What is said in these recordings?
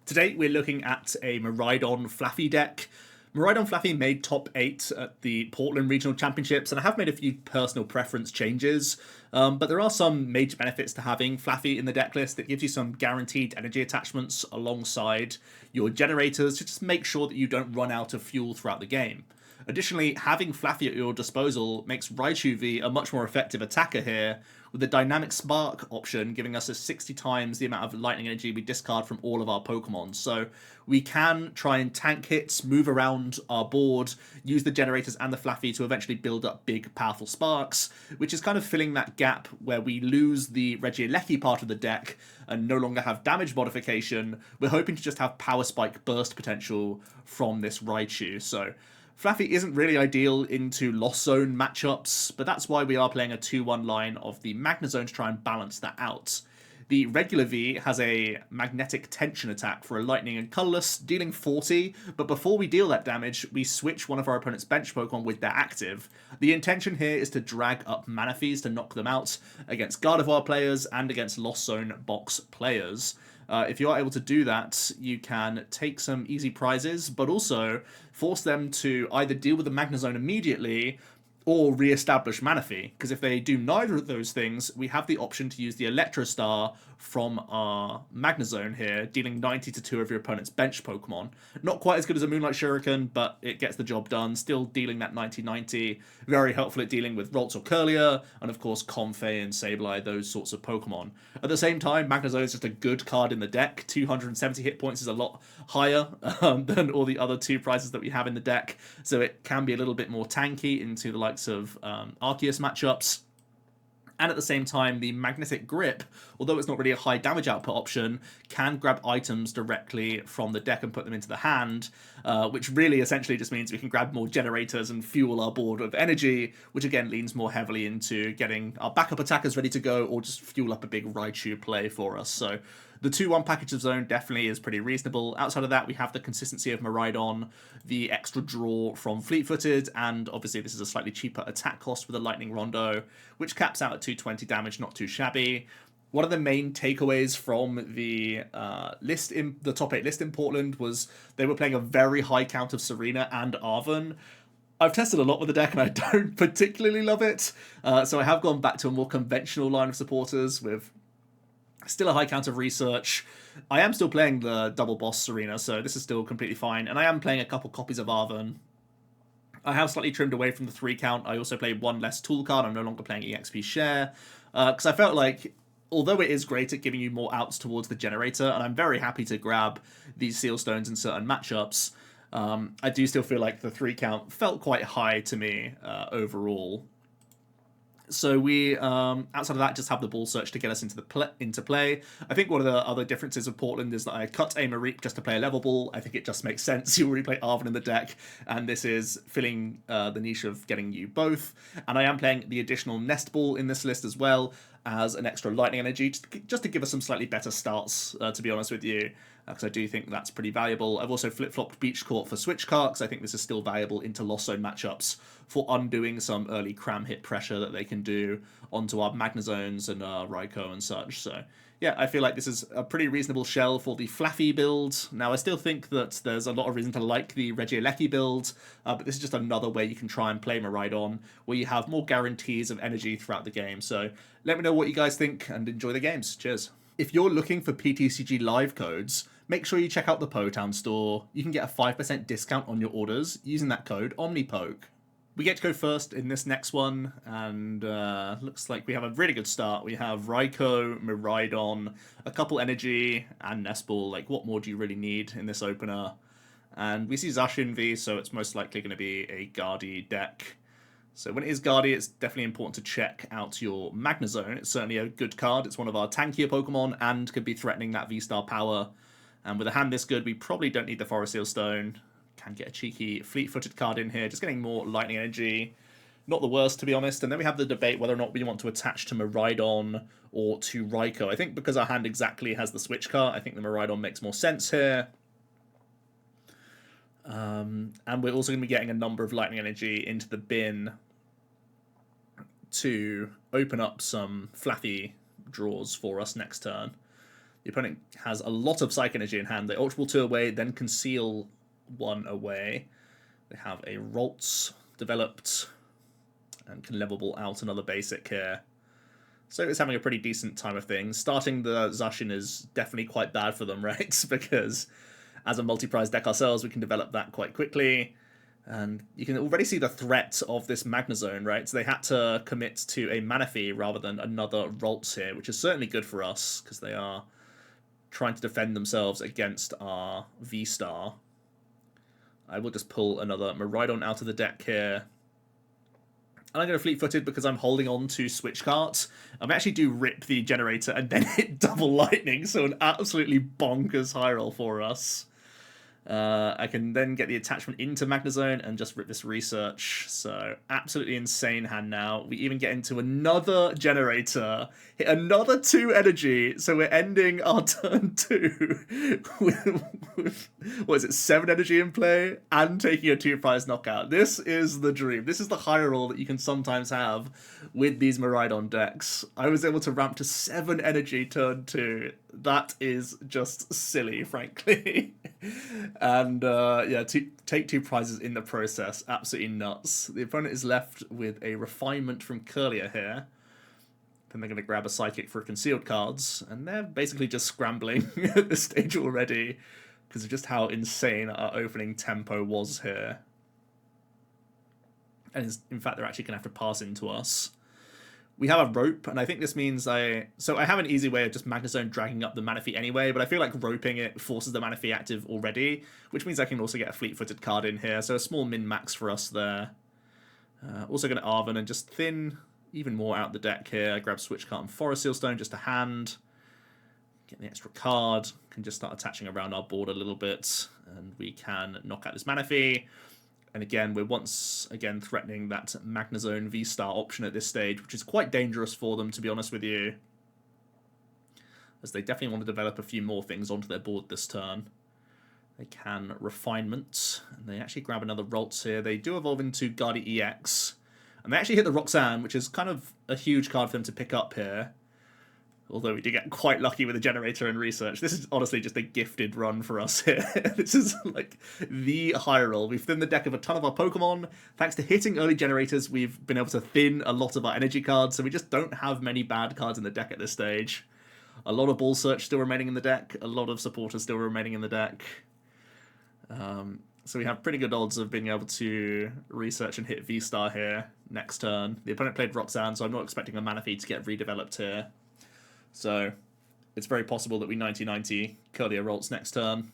Today we're looking at a Miraidon Flaaffy deck. Miraidon Flaaffy made top 8 at the Portland Regional Championships, and I have made a few personal preference changes, but there are some major benefits to having Flaaffy in the deck list. It gives you some guaranteed energy attachments alongside your generators to just make sure that you don't run out of fuel throughout the game. Additionally, having Flaaffy at your disposal makes Raichu V a much more effective attacker here, with the Dynamic Spark option giving us a 60 times the amount of lightning energy we discard from all of our Pokemon. So we can try and tank hits, move around our board, use the generators and the Flaaffy to eventually build up big, powerful sparks, which is kind of filling that gap where we lose the Regieleki part of the deck and no longer have damage modification. We're hoping to just have Power Spike burst potential from this Raichu. So Flaaffy isn't really ideal into Lost Zone matchups, but that's why we are playing a 2-1 line of the Magnezone to try and balance that out. The regular V has a Magnetic Tension attack for a Lightning and Colorless, dealing 40, but before we deal that damage, we switch one of our opponent's bench Pokemon with their active. The intention here is to drag up Manaphy's to knock them out against Gardevoir players and against Lost Zone box players. If you are able to do that, you can take some easy prizes, but also force them to either deal with the Magnezone immediately or re-establish Manaphy, because if they do neither of those things, we have the option to use the Electrostar from our Magnezone here, dealing 90 to 2 of your opponent's bench Pokemon. Not quite as good as a Moonlight Shuriken, but it gets the job done, still dealing that 90-90, very helpful at dealing with Ralts or Curlier, and of course Comfey and Sableye, those sorts of Pokemon. At the same time, Magnezone is just a good card in the deck. 270 hit points is a lot higher than all the other 2 prizes that we have in the deck, so it can be a little bit more tanky into the likes of Arceus matchups. And at the same time, the Magnetic Grip, although it's not really a high damage output option, can grab items directly from the deck and put them into the hand, which really essentially just means we can grab more generators and fuel our board of energy, which again leans more heavily into getting our backup attackers ready to go or just fuel up a big Raichu play for us. So the 2-1 package of Zone definitely is pretty reasonable. Outside of that, we have the consistency of Miraidon, the extra draw from Fleet-Footed, and obviously this is a slightly cheaper attack cost with a Lightning Rondo, which caps out at 220 damage, not too shabby. One of the main takeaways from the top 8 list in Portland was they were playing a very high count of Serena and Arven. I've tested a lot with the deck and I don't particularly love it, so I have gone back to a more conventional line of supporters with still a high count of Research. I am still playing the double boss Serena, so this is still completely fine. And I am playing a couple copies of Arven. I have slightly trimmed away from the 3 count. I also played 1 less tool card. I'm no longer playing EXP Share. Because I felt like, although it is great at giving you more outs towards the generator, and I'm very happy to grab these Seal Stones in certain matchups, I do still feel like the 3 count felt quite high to me overall. So we, outside of that, just have the Ball Search to get us into play. I think one of the other differences of Portland is that I cut a Mareep just to play a level ball. I think it just makes sense. You already play Arven in the deck, and this is filling the niche of getting you both. And I am playing the additional Nest Ball in this list as well as an extra Lightning Energy, just to give us some slightly better starts, to be honest with you, because I do think that's pretty valuable. I've also flip-flopped Beach Court for Switch Cart, because I think this is still valuable into Lost Zone matchups for undoing some early cram hit pressure that they can do onto our Magnezones and Raikou and such. So yeah, I feel like this is a pretty reasonable shell for the Flaaffy build. Now, I still think that there's a lot of reason to like the Regieleki build, but this is just another way you can try and play Miraidon, where you have more guarantees of energy throughout the game. So let me know what you guys think and enjoy the games. Cheers. If you're looking for PTCG live codes, make sure you check out the Potown store. You can get a 5% discount on your orders using that code OmniPoke. We get to go first in this next one, and looks like we have a really good start. We have Raikou, Miraidon, a couple energy, and Nest Ball. Like, what more do you really need in this opener? And we see Zacian V, so it's most likely going to be a Guardy deck. So when it is Guardy, it's definitely important to check out your Magnezone. It's certainly a good card. It's one of our tankier Pokemon and could be threatening that V-Star power. And with a hand this good, we probably don't need the Forest Seal Stone. Can get a cheeky Fleet-Footed card in here, just getting more Lightning Energy. Not the worst, to be honest. And then we have the debate whether or not we want to attach to Miraidon or to Raikou. I think because our hand exactly has the Switch Cart, I think the Miraidon makes more sense here. And we're also going to be getting a number of Lightning Energy into the bin to open up some Flaaffy draws for us next turn. The opponent has a lot of Psych Energy in hand. They Ultra Ball 2 away, then Conceal 1 away. They have a Ralts developed and can Level Ball out another basic here. So it's having a pretty decent time of things. Starting the Zacian is definitely quite bad for them, right? Because as a multi-prize deck ourselves, we can develop that quite quickly. And you can already see the threat of this Magnezone, right? So they had to commit to a Manaphy rather than another Ralts here, which is certainly good for us, because they are trying to defend themselves against our V-Star. I will just pull another Miraidon out of the deck here. And I'm going to fleet-footed because I'm holding on to Switch Cart. I actually do rip the generator and then hit double lightning, so an absolutely bonkers high roll for us. I can then get the attachment into Magnezone and just rip this research. So absolutely insane hand now. We even get into another generator, hit another 2 energy. So we're ending our turn 2 with what is it, 7 energy in play and taking a 2-prize knockout. This is the dream. This is the high roll that you can sometimes have with these Miraidon decks. I was able to ramp to 7 energy turn 2. That is just silly, frankly. And yeah, take 2 prizes in the process. Absolutely nuts. The opponent is left with a Refinement from Curlier here. Then they're going to grab a Psychic for concealed cards. And they're basically just scrambling at this stage already because of just how insane our opening tempo was here. And in fact, they're actually going to have to pass into us. We have a rope, and I think this means I have an easy way of just Magnezone dragging up the Manaphy anyway, but I feel like roping it forces the Manaphy active already, which means I can also get a fleet-footed card in here, so a small min-max for us there. Also going to Arven and just thin even more out the deck here. I grab Switch Cart and Forest Seal Stone just to hand. Get the extra card. Can just start attaching around our board a little bit, and we can knock out this Manaphy. And again, we're once again threatening that Magnezone V-Star option at this stage, which is quite dangerous for them, to be honest with you. As they definitely want to develop a few more things onto their board this turn. They can Refinement, and they actually grab another Ralts here. They do evolve into Gardevoir EX, and they actually hit the Roxanne, which is kind of a huge card for them to pick up here. Although we do get quite lucky with the generator and research. This is honestly just a gifted run for us here. This is like the high roll. We've thinned the deck of a ton of our Pokemon. Thanks to hitting early generators, we've been able to thin a lot of our energy cards, so we just don't have many bad cards in the deck at this stage. A lot of Ball Search still remaining in the deck. A lot of Supporters still remaining in the deck. So we have pretty good odds of being able to research and hit V-Star here next turn. The opponent played Roxanne, so I'm not expecting a Manaphy to get redeveloped here. So it's very possible that we 90-90 Curlier Ralts next turn.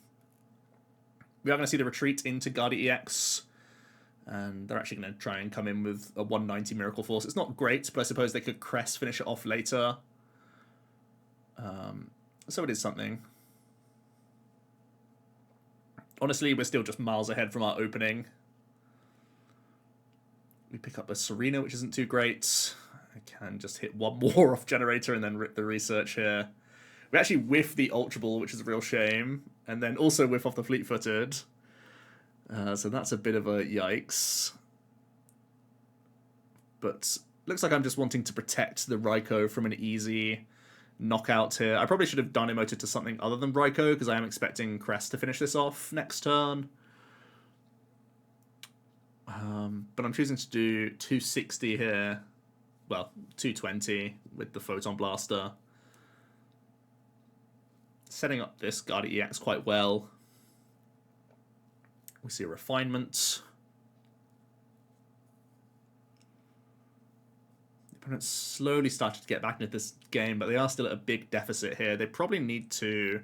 We are going to see the retreat into Gardevoir EX. And they're actually going to try and come in with a 190 Miracle Force. It's not great, but I suppose they could Crest finish it off later. So it is something. Honestly, we're still just miles ahead from our opening. We pick up a Serena, which isn't too great. I can just hit one more off generator and then rip the research here. We actually whiff the Ultra Ball, which is a real shame, and then also whiff off the fleet-footed. So that's a bit of a yikes. But looks like I'm just wanting to protect the Raikou from an easy knockout here. I probably should have done emoted to something other than Raikou, because I am expecting Crest to finish this off next turn. But I'm choosing to do 260 here. Well, 220 with the Photon Blaster. Setting up this Gardevoir EX quite well. We see a Refinement. The opponents slowly started to get back into this game, but they are still at a big deficit here. They probably need to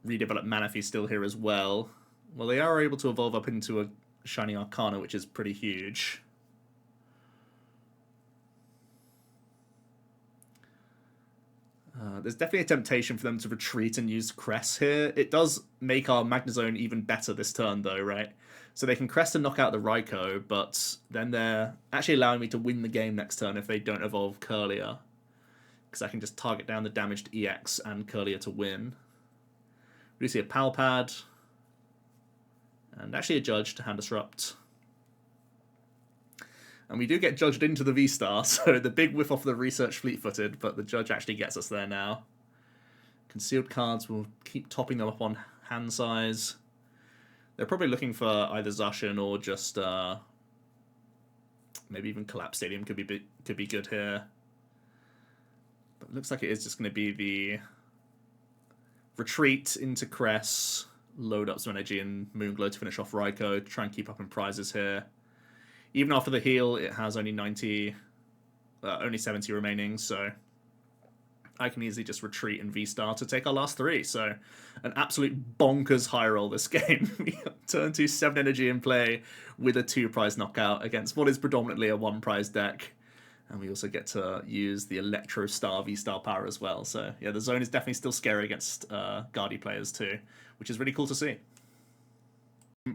redevelop Manaphy still here as well. Well, they are able to evolve up into a Shining Arcana, which is pretty huge. There's definitely a temptation for them to retreat and use Crest here. It does make our Magnezone even better this turn, though, right? So they can Crest and knock out the Raikou, but then they're actually allowing me to win the game next turn if they don't evolve Curlier. Because I can just target down the damaged EX and Curlier to win. We do see a Pal Pad. And actually a Judge to hand disrupt. And we do get judged into the V-Star, so the big whiff off the research fleet-footed, but the Judge actually gets us there now. Concealed cards will keep topping them up on hand size. They're probably looking for either Zacian or just maybe even Collapse Stadium could be good here. But it looks like it is just going to be the Retreat into Cress, load up some energy and Moonglow to finish off Raikou, to try and keep up in prizes here. Even after the heal, it has only 70 remaining, so I can easily just retreat and V-Star to take our last 3. So an absolute bonkers high roll this game. We turn to 7 energy in play with a 2-prize knockout against what is predominantly a 1-prize deck. And we also get to use the Electro Star V-Star power as well. So yeah, the zone is definitely still scary against Guardy players too, which is really cool to see.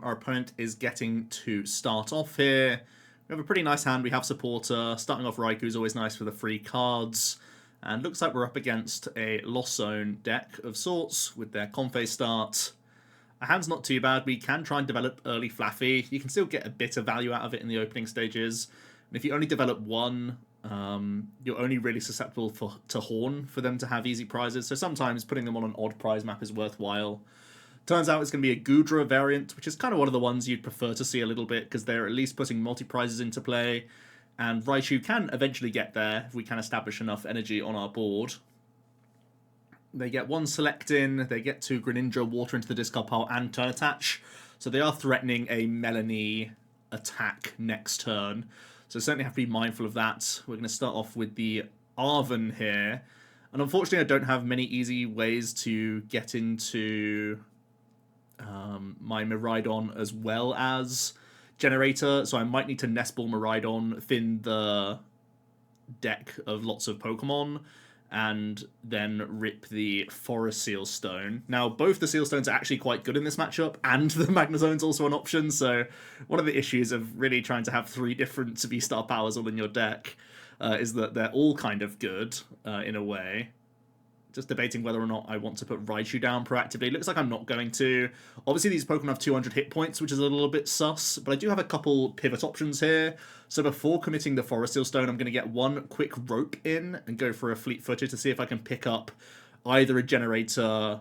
Our opponent is getting to start off here. We have a pretty nice hand. We have Supporter. Starting off Raikou is always nice for the free cards. And looks like we're up against a Lost Zone deck of sorts with their Confe start. Our hand's not too bad. We can try and develop early Flaaffy. You can still get a bit of value out of it in the opening stages. And if you only develop one, you're only really susceptible to Horn for them to have easy prizes. So sometimes putting them on an odd prize map is worthwhile. Turns out it's going to be a Goodra variant, which is kind of one of the ones you'd prefer to see a little bit, because they're at least putting multi-prizes into play. And Raichu can eventually get there if we can establish enough energy on our board. They get 1 Select in, they get 2 Greninja, Water into the discard pile, and Turn Attach. So they are threatening a Melanie attack next turn. So certainly have to be mindful of that. We're going to start off with the Arven here. And unfortunately, I don't have many easy ways to get into my Miraidon as well as Generator. So I might need to Nest Ball Miraidon, thin the deck of lots of Pokemon, and then rip the Forest Seal Stone. Now, both the Seal Stones are actually quite good in this matchup, and the Magnezone's also an option, so one of the issues of really trying to have 3 different V-Star powers all in your deck is that they're all kind of good, in a way. Just debating whether or not I want to put Raichu down proactively. Looks like I'm not going to. Obviously, these Pokemon have 200 hit points, which is a little bit sus, but I do have a couple pivot options here. So before committing the Forest Seal Stone, I'm going to get 1 quick Rope in and go for a Fleet-Footed to see if I can pick up either a Generator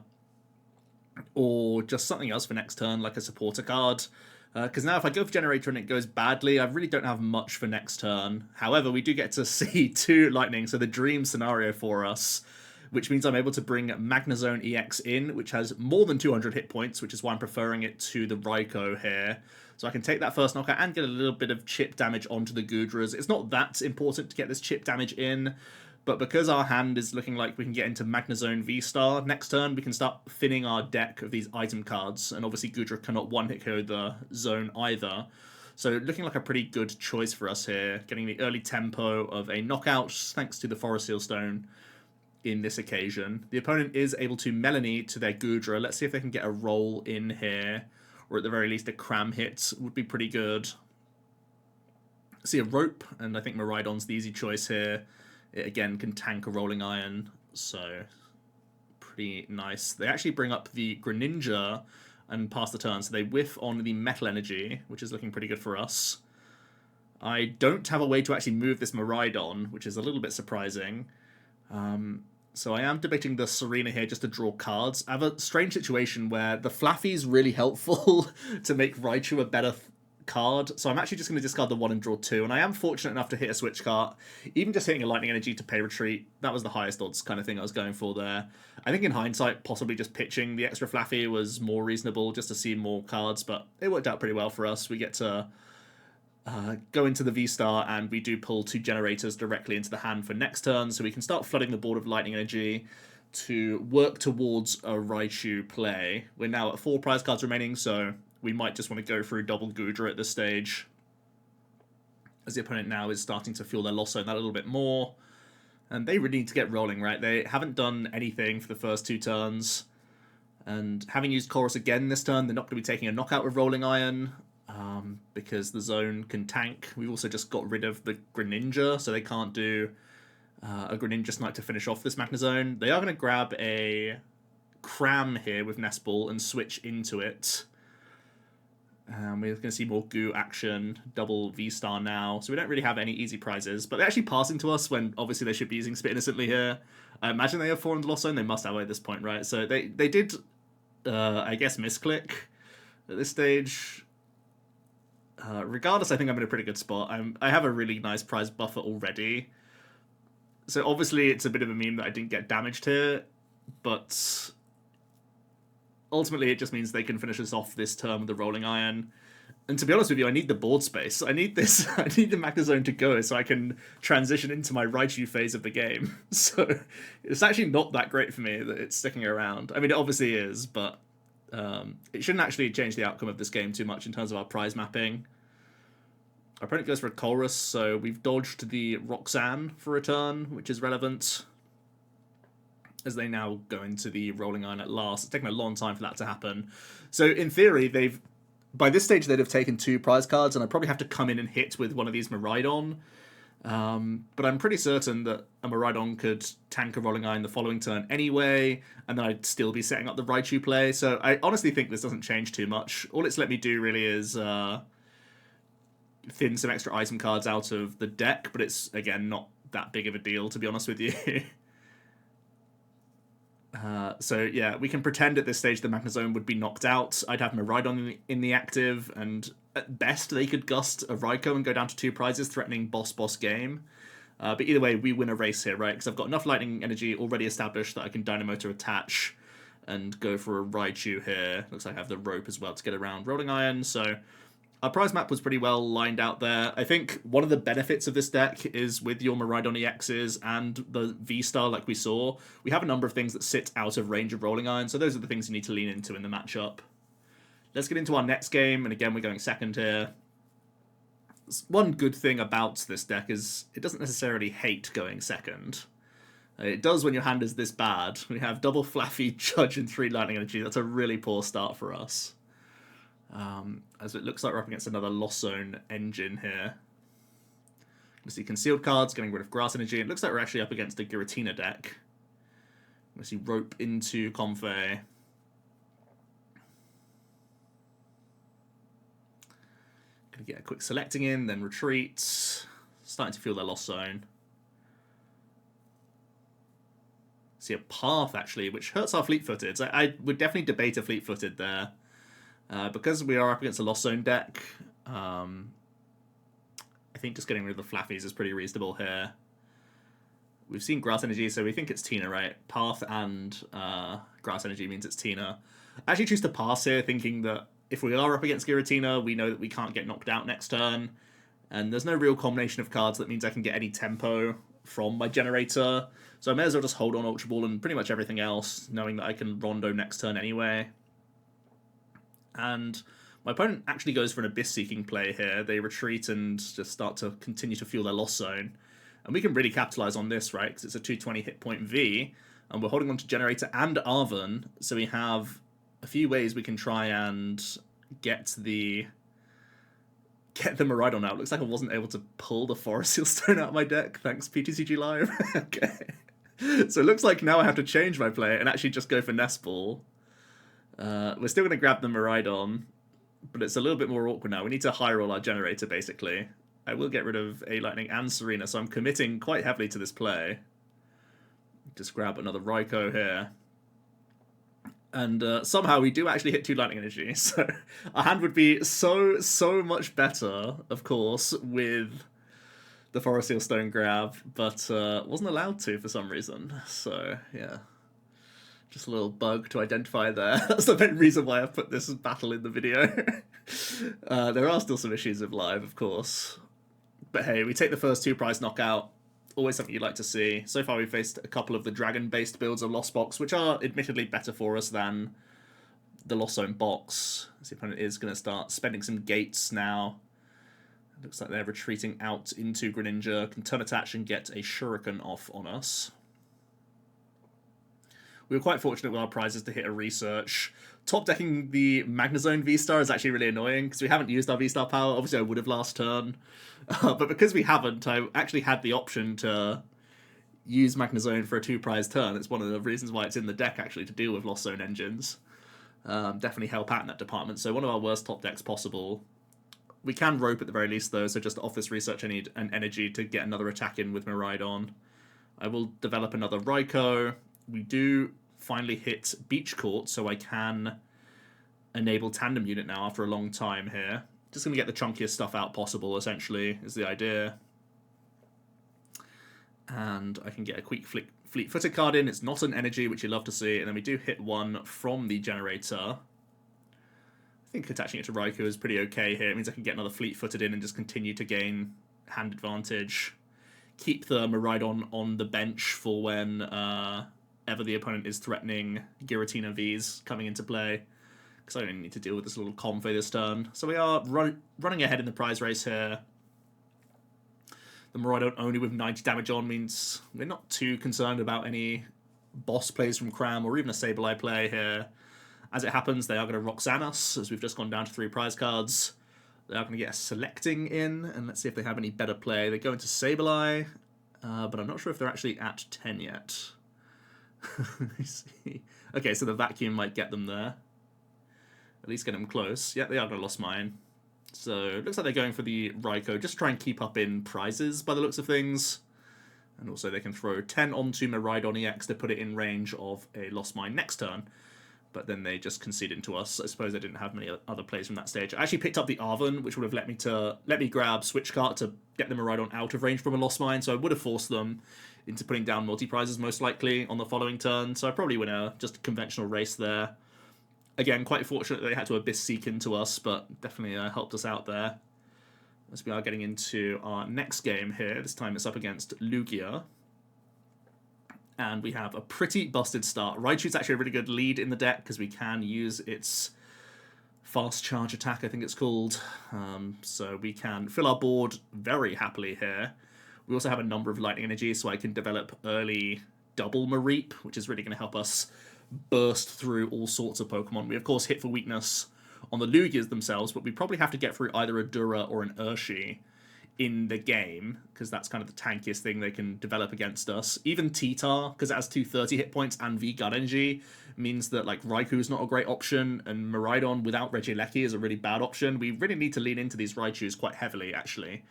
or just something else for next turn, like a Supporter card. Because now if I go for Generator and it goes badly, I really don't have much for next turn. However, we do get to see 2 Lightning, so the dream scenario for us, which means I'm able to bring Magnezone EX in, which has more than 200 hit points, which is why I'm preferring it to the Raikou here. So I can take that first knockout and get a little bit of chip damage onto the Goodras. It's not that important to get this chip damage in, but because our hand is looking like we can get into Magnezone V-Star next turn, we can start thinning our deck of these item cards, and obviously Goodra cannot one-hit KO the zone either. So looking like a pretty good choice for us here, getting the early tempo of a knockout thanks to the Forest Seal Stone in this occasion. The opponent is able to Melanie to their Goodra. Let's see if they can get a roll in here, or at the very least a cram hit would be pretty good. See a Rope, and I think Miraidon's the easy choice here. It again can tank a Rolling Iron, so pretty nice. They actually bring up the Greninja and pass the turn, so they whiff on the Metal Energy, which is looking pretty good for us. I don't have a way to actually move this Miraidon, which is a little bit surprising. So I am debating the Serena here just to draw cards. I have a strange situation where the Flaaffy is really helpful to make Raichu a better card. So I'm actually just going to discard the 1 and draw 2. And I am fortunate enough to hit a Switch Cart. Even just hitting a Lightning Energy to pay Retreat, that was the highest odds kind of thing I was going for there. I think in hindsight, possibly just pitching the extra Flaaffy was more reasonable just to see more cards. But it worked out pretty well for us. We get to go into the V-Star, and we do pull 2 Generators directly into the hand for next turn, so we can start flooding the board of Lightning Energy to work towards a Raichu play. We're now at 4 prize cards remaining, so we might just want to go through double Goodra at this stage, as the opponent now is starting to feel their loss zone that a little bit more. And they really need to get rolling, right? They haven't done anything for the first 2 turns, and having used Chorus again this turn, they're not going to be taking a knockout with Rolling Iron, because the zone can tank. We've also just got rid of the Greninja, so they can't do a Greninja Snipe to finish off this Magnezone. They are going to grab a Cram here with Nest Ball and switch into it. We're going to see more Goo action, double V-Star now, so we don't really have any easy prizes, but they're actually passing to us when obviously they should be using Spit Innocently here. I imagine they have 4 in the Lost Zone. They must have at this point, right? So they did, I guess, misclick at this stage. Regardless, I think I'm in a pretty good spot. I have a really nice prize buffer already. So obviously it's a bit of a meme that I didn't get damaged here, but ultimately it just means they can finish us off this turn with the Rolling Iron. And to be honest with you, I need the board space. I need this. I need the Magnezone to go so I can transition into my Raichu phase of the game. So it's actually not that great for me that it's sticking around. I mean, it obviously is, but it shouldn't actually change the outcome of this game too much in terms of our prize mapping. Our opponent goes for a Colress, so we've dodged the Roxanne for a turn, which is relevant, as they now go into the Rolling Iron at last. It's taken a long time for that to happen. So in theory, by this stage they'd have taken 2 prize cards, and I'd probably have to come in and hit with one of these Miraidon. But I'm pretty certain that a Miraidon could tank a Rolling Iron the following turn anyway, and then I'd still be setting up the Raichu play. So I honestly think this doesn't change too much. All it's let me do really is thin some extra item cards out of the deck, but it's, again, not that big of a deal, to be honest with you. So yeah, we can pretend at this stage the Magnezone would be knocked out. I'd have Miraidon in the active, and at best they could gust a Raikou and go down to 2 prizes, threatening boss game. But either way, we win a race here, right? Because I've got enough lightning energy already established that I can Dynamo to attach and go for a Raichu here. Looks like I have the rope as well to get around Rolling Iron, so our prize map was pretty well lined out there. I think one of the benefits of this deck is with your Miraidon EXs and the V-Star like we saw, we have a number of things that sit out of range of Rolling Iron, so those are the things you need to lean into in the matchup. Let's get into our next game, and again, we're going second here. One good thing about this deck is it doesn't necessarily hate going second. It does when your hand is this bad. We have double Flaaffy, Judge, and 3 lightning energy. That's a really poor start for us. As it looks like we're up against another Lost Zone engine here. We see concealed cards, getting rid of grass energy. It looks like we're actually up against a Giratina deck. We see rope into Comfey. Gonna get a quick selecting in, then retreat. Starting to feel their Lost Zone. See a path actually, which hurts our fleet-footed. So I would definitely debate a fleet-footed there. Because we are up against a Lost Zone deck, I think just getting rid of the Flaaffys is pretty reasonable here. We've seen Grass Energy, so we think it's Tina, right? Path and Grass Energy means it's Tina. I actually choose to pass here, thinking that if we are up against Giratina, we know that we can't get knocked out next turn. And there's no real combination of cards that means I can get any tempo from my generator. So I may as well just hold on Ultra Ball and pretty much everything else, knowing that I can Rondo next turn anyway. And my opponent actually goes for an Abyss-seeking play here. They retreat and just start to continue to fuel their Lost Zone. And we can really capitalize on this, right? Because it's a 220 hit point V, and we're holding on to Generator and Arven, so we have a few ways we can try and get the Miraidon out. Looks like I wasn't able to pull the Forest Seal Stone out of my deck. Thanks, PTCG Live. Okay. So it looks like now I have to change my play and actually just go for Nest Ball. We're still going to grab the Miraidon, but it's a little bit more awkward now. We need to high roll our generator, basically. I will get rid of A Lightning and Serena, so I'm committing quite heavily to this play. Just grab another Raikou here. And somehow we do actually hit 2 lightning energy, so our hand would be so much better, of course, with the Forest Seal Stone grab, but wasn't allowed to for some reason, so yeah. Just a little bug to identify there. That's the main reason why I've put this battle in the video. There are still some issues with live, of course. But hey, we take the first 2 prize knockout. Always something you'd like to see. So far we've faced a couple of the dragon-based builds of Lost Box, which are admittedly better for us than the Lost Zone box. As the opponent is going to start spending some gates now. It looks like they're retreating out into Greninja. Can turn attach and get a Shuriken off on us. We were quite fortunate with our prizes to hit a research. Top decking the Magnezone V-Star is actually really annoying because we haven't used our V-Star power. Obviously I would have last turn. But because we haven't, I actually had the option to use Magnezone for a 2 prize turn. It's one of the reasons why it's in the deck actually to deal with Lost Zone engines. Definitely help out in that department. So one of our worst top decks possible. We can rope at the very least though, so just off this research I need an energy to get another attack in with Miraidon. I will develop another Raikou. We do finally hit Beach Court, so I can enable Tandem Unit now after a long time here. Just going to get the chunkiest stuff out possible, essentially, is the idea. And I can get a quick Fleet-Footed card in. It's not an energy, which you love to see. And then we do hit one from the generator. I think attaching it to Raikou is pretty okay here. It means I can get another Fleet-Footed in and just continue to gain hand advantage. Keep the Miraidon on the bench for when ever the opponent is threatening Giratina Vs coming into play, because I don't need to deal with this little convo this turn. So we are running ahead in the prize race here. The Miraidon only with 90 damage on means we're not too concerned about any boss plays from Cram or even a Sableye play here. As it happens, they are going to Roxanne us, as we've just gone down to 3 prize cards. They are going to get a Selecting in, and let's see if they have any better play. They go into Sableye, but I'm not sure if they're actually at 10 yet. I see. Okay, so the Vacuum might get them there. At least get them close. Yeah, they are going to Lost Mine. So it looks like they're going for the Raikou, just to try and keep up in prizes by the looks of things. And also they can throw 10 onto Miraidon EX to put it in range of a Lost Mine next turn. But then they just conceded to us. I suppose they didn't have many other plays from that stage. I actually picked up the Arven, which would have let me grab Switch Cart to get the Miraidon out of range from a Lost Mine. So I would have forced them into putting down multi-prizes most likely on the following turn. So I probably win just a conventional race there. Again, quite fortunate that they had to Abyss Seek into us, but definitely helped us out there. As we are getting into our next game here. This time it's up against Lugia. And we have a pretty busted start. Raichu's actually a really good lead in the deck because we can use its fast charge attack, I think it's called. So we can fill our board very happily here. We also have a number of lightning energy, so I can develop early double Mareep, which is really going to help us burst through all sorts of Pokemon. We, of course, hit for weakness on the Lugias themselves, but we probably have to get through either a Dura or an Urshi in the game, because that's kind of the tankiest thing they can develop against us. Even T-Tar, because it has 230 hit points and V-Guard Energy, means that like Raikou's not a great option, and Miraidon without Regieleki is a really bad option. We really need to lean into these Raichus quite heavily, actually.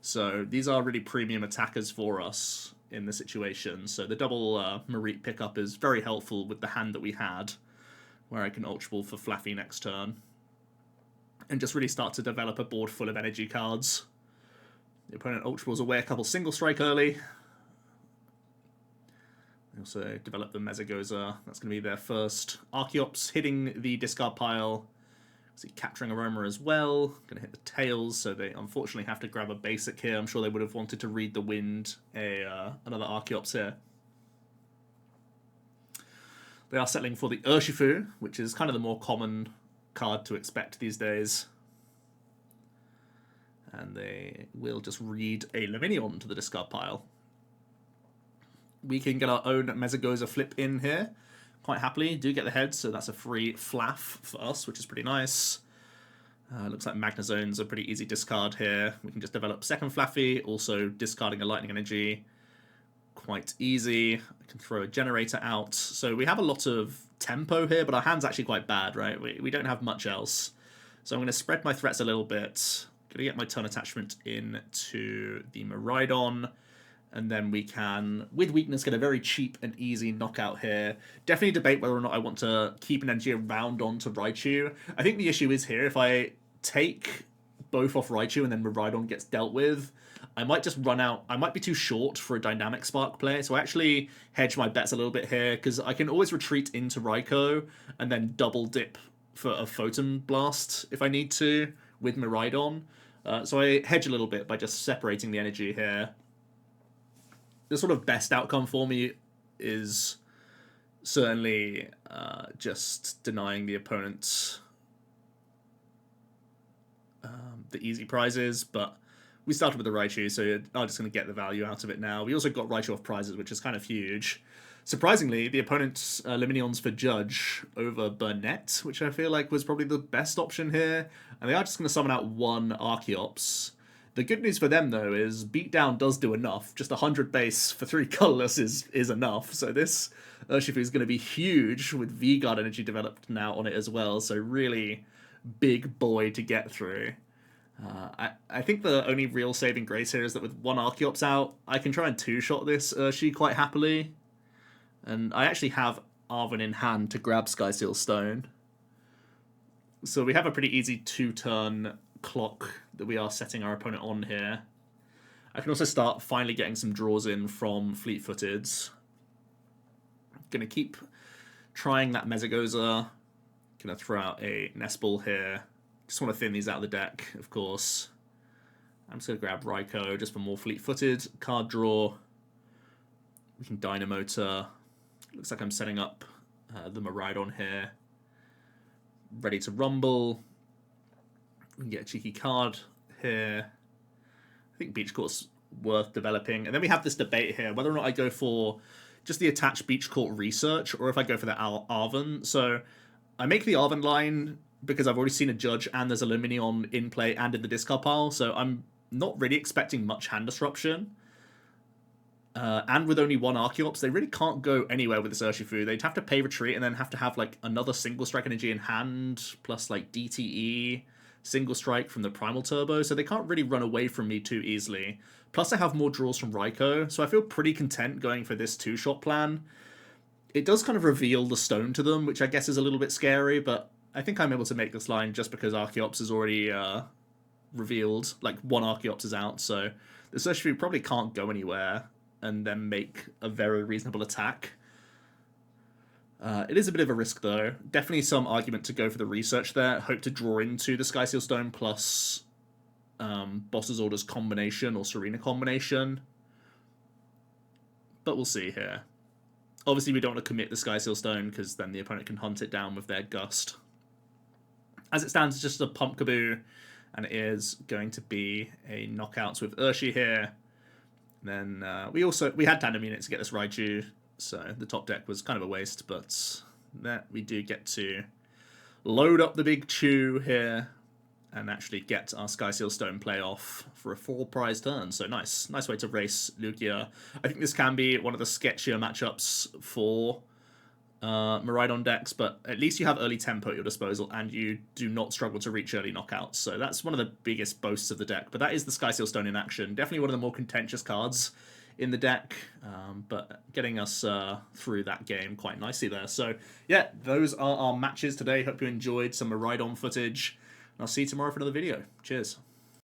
So these are really premium attackers for us in the situation. So the double Mareep pickup is very helpful with the hand that we had, where I can Ultra Ball for Flaaffy next turn, and just really start to develop a board full of energy cards. The opponent Ultra Balls away a couple Single Strike early. They also develop the Mesagoza. That's going to be their first Archeops, hitting the discard pile. See, capturing Aroma as well. Going to hit the tails, so they unfortunately have to grab a basic here. I'm sure they would have wanted to read the wind another Archeops here. They are settling for the Urshifu, which is kind of the more common card to expect these days. And they will just read a Luminion to the discard pile. We can get our own Mesagoza flip in here quite happily. Do get the head, so that's a free Flaff for us, which is pretty nice. Looks like Magnezone's a pretty easy discard here. We can just develop second Flaaffy, also discarding a Lightning Energy. Quite easy. I can throw a Generator out. So we have a lot of tempo here, but our hand's actually quite bad, right? We don't have much else. So I'm going to spread my threats a little bit. Going to get my turn attachment into the Miraidon, and then we can, with weakness, get a very cheap and easy knockout here. Definitely debate whether or not I want to keep an energy around onto Raichu. I think the issue is here, if I take both off Raichu and then Miraidon gets dealt with, I might just run out. I might be too short for a Dynamic Spark play, so I actually hedge my bets a little bit here, because I can always retreat into Raikou and then double dip for a Photon Blast if I need to with Miraidon. So I hedge a little bit by just separating the energy here. The sort of best outcome for me is certainly just denying the opponent the easy prizes, but we started with the Raichu, so I'm just going to get the value out of it now. We also got Raichu off prizes, which is kind of huge. Surprisingly, the opponent's Luminions for Judge over Burnett, which I feel like was probably the best option here. And they are just going to summon out one Archeops. The good news for them, though, is Beatdown does do enough. Just 100 base for 3 colorless is enough. So this Urshifu is going to be huge with V-Guard Energy developed now on it as well. So really big boy to get through. I think the only real saving grace here is that with one Archeops out, I can try and two-shot this Urshi quite happily. And I actually have Arven in hand to grab Sky Seal Stone. So we have a pretty easy 2-turn clock that we are setting our opponent on here. I can also start finally getting some draws in from Fleet-Footed. Gonna keep trying that Mezagoza. Gonna throw out a Nest Ball here. Just want to thin these out of the deck, of course. I'm just going to grab Raikou just for more Fleet-Footed. Card draw. We can Dynamotor. Looks like I'm setting up the Miraidon here. Ready to rumble. We can get a cheeky card here. I think Beach Court's worth developing. And then we have this debate here, whether or not I go for just the attached Beach Court research, or if I go for the Arven. So I make the Arven line because I've already seen a Judge and there's a Luminion in play and in the discard pile, so I'm not really expecting much hand disruption. And with only one Archeops, they really can't go anywhere with this Urshifu. They'd have to pay retreat and then have to have like another single strike energy in hand, plus like DTE, single strike from the Primal Turbo, so they can't really run away from me too easily. Plus I have more draws from Raikou, so I feel pretty content going for this 2-shot plan. It does kind of reveal the stone to them, which I guess is a little bit scary, but I think I'm able to make this line just because Archeops is already revealed. Like, one Archeops is out, so this Urshifu probably can't go anywhere and then make a very reasonable attack. It is a bit of a risk, though. Definitely some argument to go for the research there. Hope to draw into the Sky Seal Stone plus Boss's Orders combination or Serena combination. But we'll see here. Obviously, we don't want to commit the Sky Seal Stone because then the opponent can hunt it down with their Gust. As it stands, it's just a Pumpkaboo, and it is going to be a knockouts with Urshi here. And then we had tandem units to get this Raichu, so the top deck was kind of a waste, but that we do get to load up the big chew here and actually get our Sky Seal Stone play off for a 4-prize turn. So nice way to race Lugia. I think this can be one of the sketchier matchups for Miraidon decks, but at least you have early tempo at your disposal and you do not struggle to reach early knockouts. So that's one of the biggest boasts of the deck. But that is the Sky Seal Stone in action. Definitely one of the more contentious cards in the deck, but getting us through that game quite nicely there. So yeah, those are our matches today. Hope you enjoyed some Miraidon footage. I'll see you tomorrow for another video. Cheers.